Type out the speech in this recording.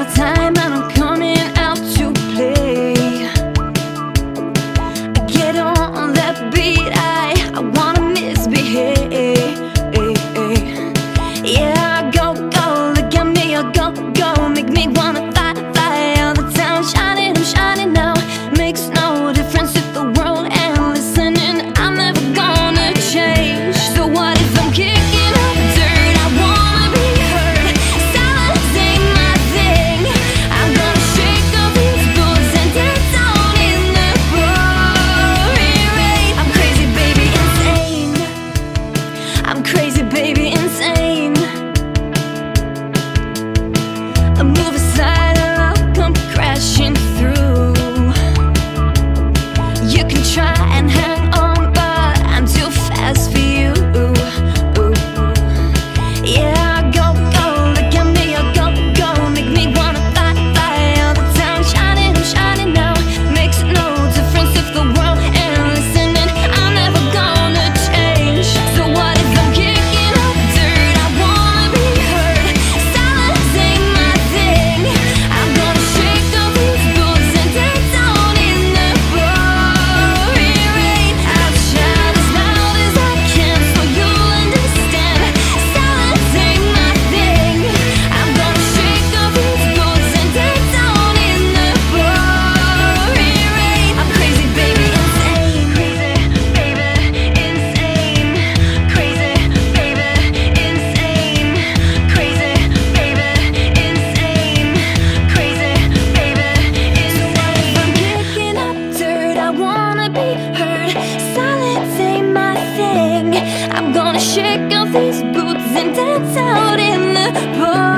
my time and I'm coming out to play. Get on that beat, I wanna misbehave. Yeah, go, go, look at me, go, go, make me wanna fly, fly all the time. Shining, I'm shining now, makes no difference if the world ain't listening. I'm never gonna change. So what if I'm kicking up dirt? I wanna be heard. Silence ain't my thing. I'm gonna shake off these boots and dance out in the pouring rain. I'm crazy, baby, insane. I'm crazy, baby, insane. I move aside and I'll come crashing through. You can try and hang on, but I'm too fast for you. Yeah, go, go, look at me, go, go, make me wanna fly, fly all the time. Shining, I'm shining now, makes no difference if the world ain't listening. I'm never gonna change. So what if I'm kicking up dirt? I wanna be heard. Silence ain't my thing. I'm gonna shake off these boots and dance out in the pouring rain. I'll shout as loud as I can so you'll understand. Silence ain't my thing. I'm gonna shake off these boots and dance out in the pouring rain. I'm crazy, baby, insane. Crazy, baby, insane. Crazy, baby, insane. Crazy, baby, insane. Crazy, baby, insane. So what if I'm kicking up dirt? I wanna be heard. Silence ain't my thing. I'm gonna shake off these boots and dance out in the pouring